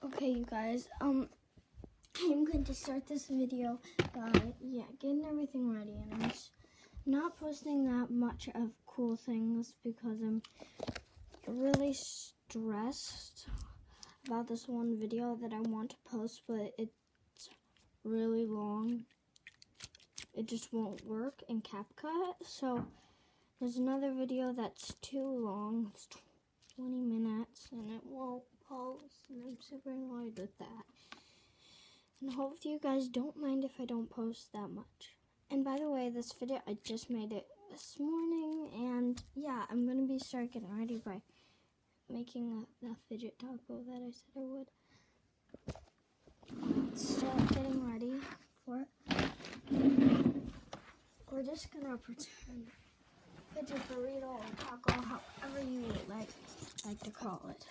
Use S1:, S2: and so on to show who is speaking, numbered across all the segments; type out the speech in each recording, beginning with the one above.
S1: Okay, you guys, I'm going to start this video by, getting everything ready, and I'm just not posting that much of cool things because I'm really stressed about this one video that I want to post, but it's really long. It just won't work in CapCut, so there's another video that's too long. It's 20 minutes, and it won't post, and I'm super annoyed with that. And hopefully you guys don't mind if I don't post that much. And by the way, this video, I just made it this morning, and I'm going to be start getting ready by making the fidget taco that I said I would. Let's start getting ready for it. We're just going to pretend Fidget Burrito or taco, however you would like to call it.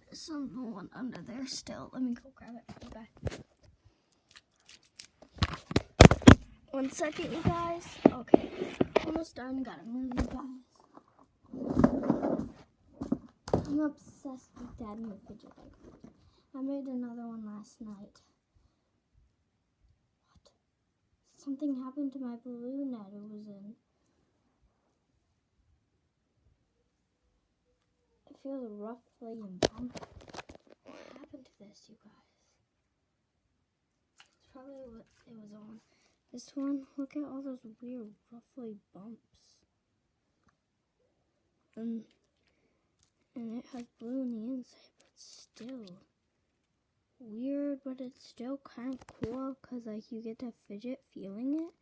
S1: There's someone under there still. Let me go grab it from the back. 1 second, you guys. Okay, almost done. Gotta move, you guys. I'm obsessed with that new fidget taco. I made another one last night. What? Something happened to my balloon that it was in. It feels roughly and bumpy. What happened to this, you guys? It's probably what it was on. This one, look at all those weird ruffly bumps. And it has blue on the inside, but still weird, but it's still kind of cool because you get that fidget feeling it.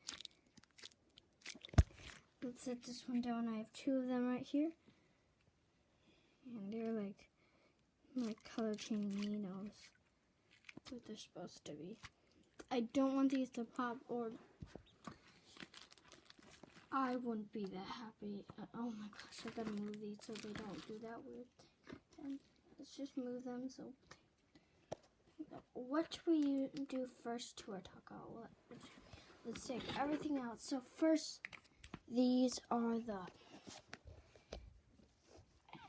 S1: Let's set this one down. I have 2 of them right here. And they're like color changing needles. What they're supposed to be. I don't want these to pop, or I wouldn't be that happy. Oh my gosh, I gotta move these so they don't do that weird thing. Let's just move them. So, what should we do first to our taco? Let's take everything out. So first, these are the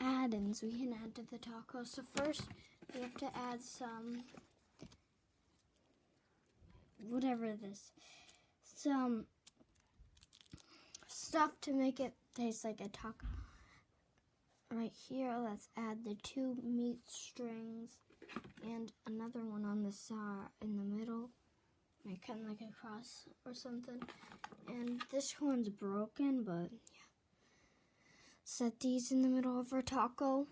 S1: add-ins we can add to the taco. So first, we have to add some, some stuff to make it taste like a taco. Right here, let's add the 2 meat strings and another one on the side in the middle, kind of like a cross or something. And this one's broken, but set these in the middle of our taco.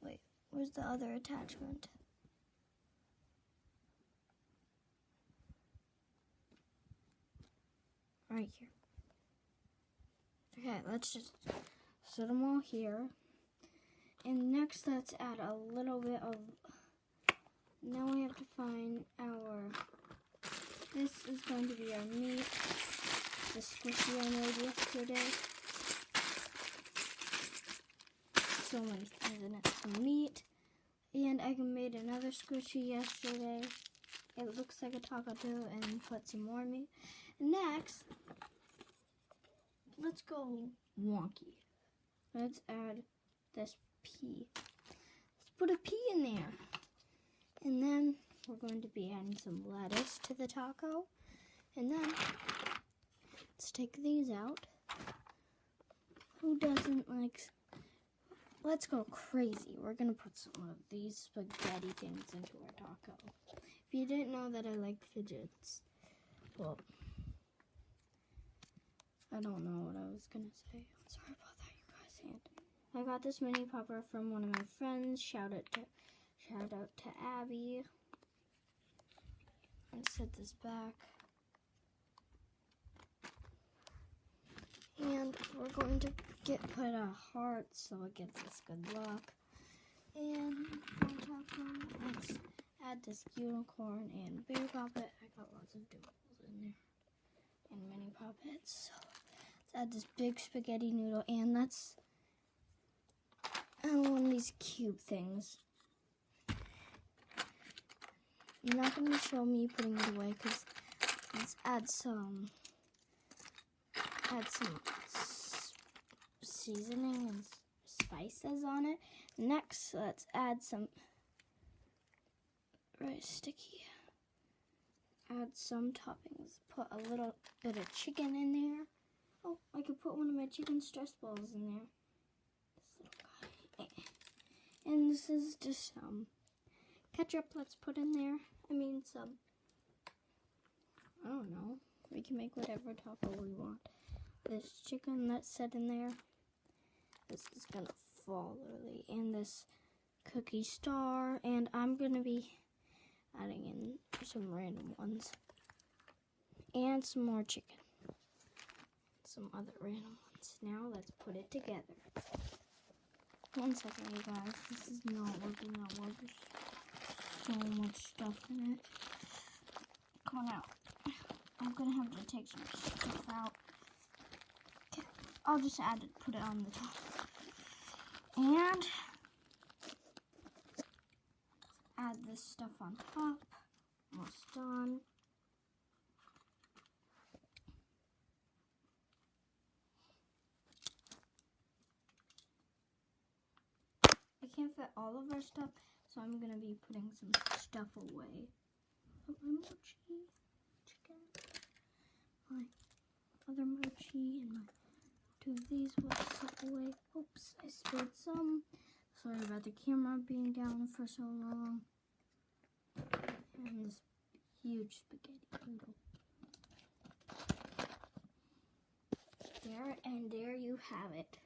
S1: Wait, where's the other attachment? Right here. Okay, let's just set them all here. And next, let's add a little bit of, now we have to find this is going to be our meat, the squishy I made yesterday. So many things in it. Some meat, and I made another squishy yesterday. It looks like a taco too, and put some more meat. Next, let's go wonky. Let's add this pea. Let's put a pea in there. And then we're going to be adding some lettuce to the taco. And then let's take these out. Who doesn't like... Let's go crazy. We're going to put some of these spaghetti things into our taco. If you didn't know that I like fidgets, well, I don't know what I was going to say. I'm sorry about that, you guys. And I got this mini popper from one of my friends. Shout out to Abby. And set this back. And we're going to put a heart so it gives us good luck. And on top of it, let's add this unicorn and baby puppet. I got lots of doodles in there. And mini puppets. So let's add this big spaghetti noodle, and let's add one of these cute things. I'm not going to show me putting it away because let's add some seasoning and spices on it. Next, let's add some very sticky. Add some toppings. Put a little bit of chicken in there. Oh, I could put one of my chicken stress balls in there. This little guy. And this is just some ketchup. Let's put in there. I mean, some, I don't know. We can make whatever taco we want. This chicken that's set in there. This is gonna fall early. And this cookie star. And I'm gonna be adding in some random ones. And some more chicken. Some other random ones. Now let's put it together. 1 second, you guys. This is not working that well. There's so much stuff in it. Come on out. I'm gonna have to take some stuff out. Okay, I'll just add it, put it on the top. And add this stuff on top. Almost done. I can't fit all of our stuff, so I'm gonna be putting some stuff away. Put my mochi, chicken, my other mochi, and my 2 of these will set away. Oops, I spilled some. Sorry about the camera being down for so long. And this huge spaghetti noodle. There you have it.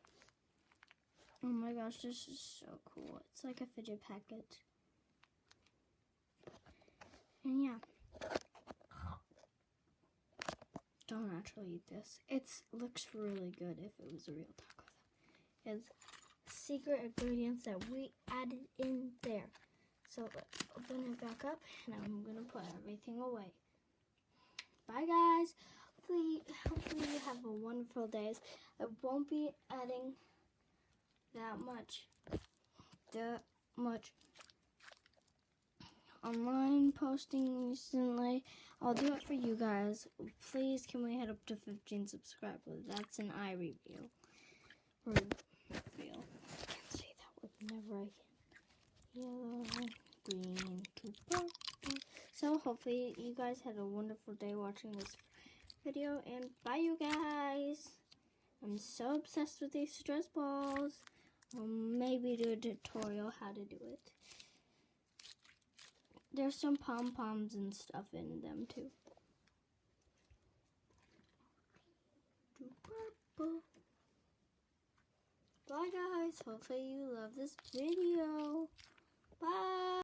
S1: Oh my gosh, this is so cool. It's like a fidget packet. And yeah. Don't actually eat this. It looks really good if it was a real taco. It's secret ingredients that we added in there. So let's open it back up and I'm gonna put everything away. Bye guys. Hopefully you have a wonderful day. I won't be adding that much online posting recently. I'll do it for you guys. Please, can we head up to 15 subscribers? That's an eye review. Reveal. I can't say that word whenever I can. Yellow, green, to purple. So hopefully you guys had a wonderful day watching this video. And bye, you guys. I'm so obsessed with these stress balls. I'll maybe do a tutorial how to do it. There's some pom-poms and stuff in them too. Bye guys, hopefully you love this video. Bye.